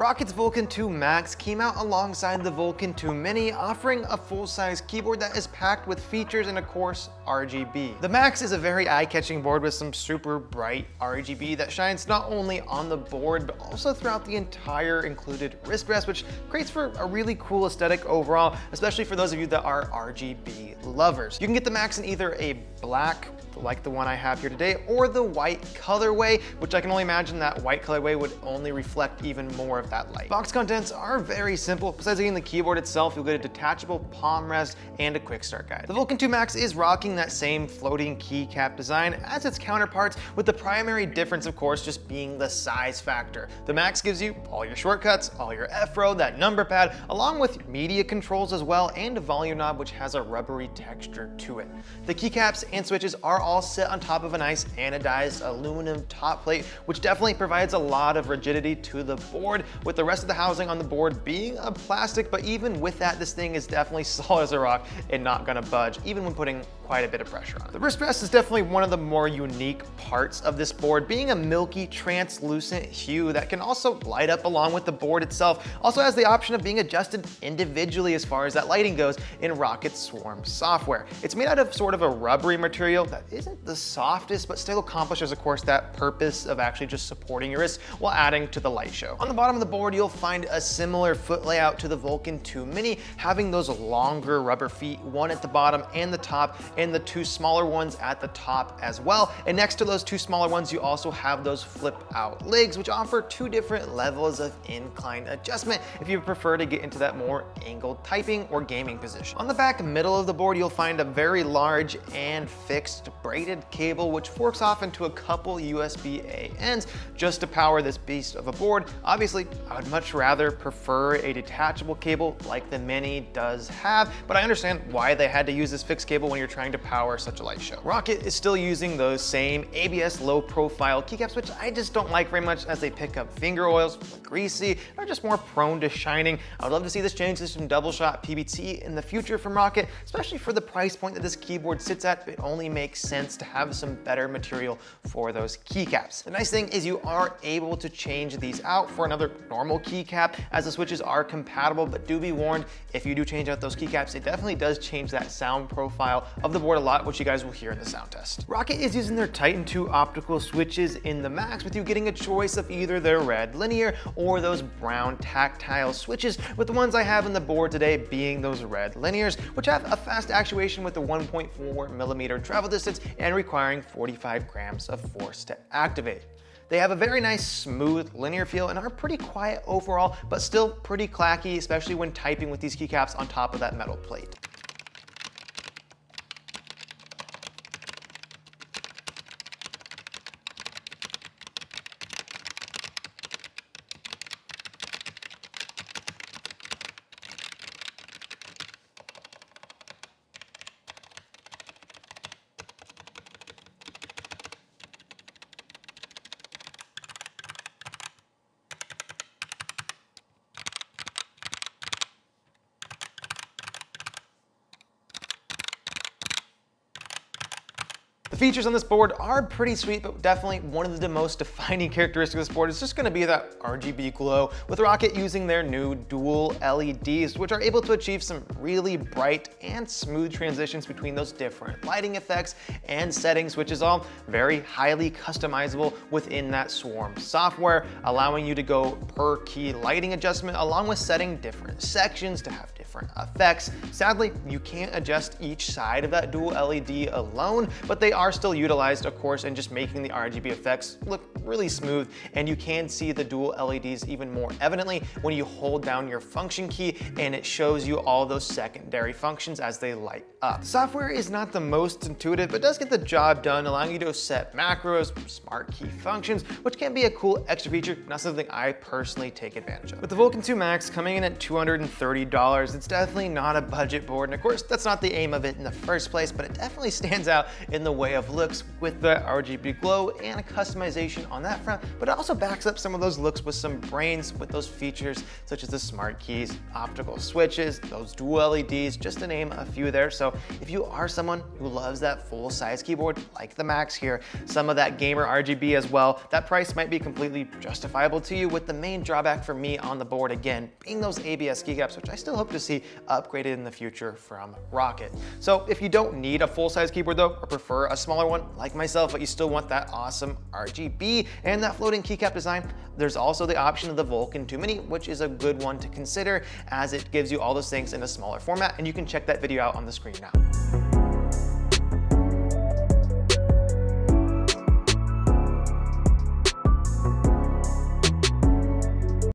Roccat's Vulcan II Max came out alongside the Vulcan II Mini, offering a full-size keyboard that is packed with features and, of course, RGB. The Max is a very eye-catching board with some super bright RGB that shines not only on the board, but also throughout the entire included wrist rest, which creates for a really cool aesthetic overall, especially for those of you that are RGB lovers. You can get the Max in either a black, like the one I have here today, or the white colorway, which I can only imagine that white colorway would only reflect even more of that light. Box contents are very simple. Besides getting the keyboard itself, you'll get a detachable palm rest and a quick start guide. The Vulcan II Max is rocking that same floating keycap design as its counterparts, with the primary difference, of course, just being the size factor. The Max gives you all your shortcuts, all your F-row, that number pad, along with media controls as well, and a volume knob which has a rubbery texture to it. The keycaps and switches are all sit on top of a nice anodized aluminum top plate, which definitely provides a lot of rigidity to the board, with the rest of the housing on the board being a plastic. But even with that, this thing is definitely solid as a rock and not gonna budge, even when putting quite a bit of pressure on it. The wrist rest is definitely one of the more unique parts of this board, being a milky, translucent hue that can also light up along with the board itself. Also has the option of being adjusted individually as far as that lighting goes in Roccat's Swarm software. It's made out of sort of a rubbery material that isn't the softest, but still accomplishes, of course, that purpose of actually just supporting your wrist while adding to the light show. On the bottom of the board, you'll find a similar foot layout to the Vulcan II Mini, having those longer rubber feet, one at the bottom and the top, and the two smaller ones at the top as well. And next to those two smaller ones, you also have those flip out legs, which offer two different levels of incline adjustment if you prefer to get into that more angled typing or gaming position. On the back middle of the board, you'll find a very large and fixed braided cable, which forks off into a couple USB-A ends just to power this beast of a board. Obviously, I would much rather prefer a detachable cable like the Mini does have, but I understand why they had to use this fixed cable when you're trying to power such a light show. Roccat is still using those same ABS low profile keycaps, which I just don't like very much, as they pick up finger oils, look greasy, are just more prone to shining. I would love to see this change to some double shot PBT in the future from Roccat, especially for the price point that this keyboard sits at. It only makes sense to have some better material for those keycaps. The nice thing is you are able to change these out for another normal keycap, as the switches are compatible, but do be warned, if you do change out those keycaps, it definitely does change that sound profile of the board a lot, which you guys will hear in the sound test. Roccat is using their Titan II optical switches in the Max, with you getting a choice of either their red linear or those brown tactile switches, with the ones I have in the board today being those red linears, which have a fast actuation with a 1.4mm travel distance and requiring 45 grams of force to activate. They have a very nice smooth linear feel and are pretty quiet overall, but still pretty clacky, especially when typing with these keycaps on top of that metal plate. The features on this board are pretty sweet, but definitely one of the most defining characteristics of this board is just going to be that RGB glow, with Roccat using their new dual LEDs, which are able to achieve some really bright and smooth transitions between those different lighting effects and settings, which is all very highly customizable within that Swarm software, allowing you to go per key lighting adjustment, along with setting different sections to have different effects. Sadly, you can't adjust each side of that dual LED alone, but they are still utilized, of course, in just making the RGB effects look really smooth, and you can see the dual LEDs even more evidently when you hold down your function key and it shows you all those secondary functions as they light up. The software is not the most intuitive, but does get the job done, allowing you to set macros, smart key functions, which can be a cool extra feature, not something I personally take advantage of. With the Vulcan II Max coming in at $230, it's definitely not a budget board, and of course that's not the aim of it in the first place, but it definitely stands out in the way of looks with the RGB glow and a customization on that front, but it also backs up some of those looks with some brains with those features such as the smart keys, optical switches, those dual LEDs, just to name a few there. So if you are someone who loves that full-size keyboard like the Max here, some of that gamer RGB as well, that price might be completely justifiable to you, with the main drawback for me on the board again being those ABS keycaps, which I still hope to see upgraded in the future from Roccat. So if you don't need a full-size keyboard though, or prefer a smaller one like myself, but you still want that awesome RGB and that floating keycap design, there's also the option of the Vulcan II Mini, which is a good one to consider as it gives you all those things in a smaller format, and you can check that video out on the screen now.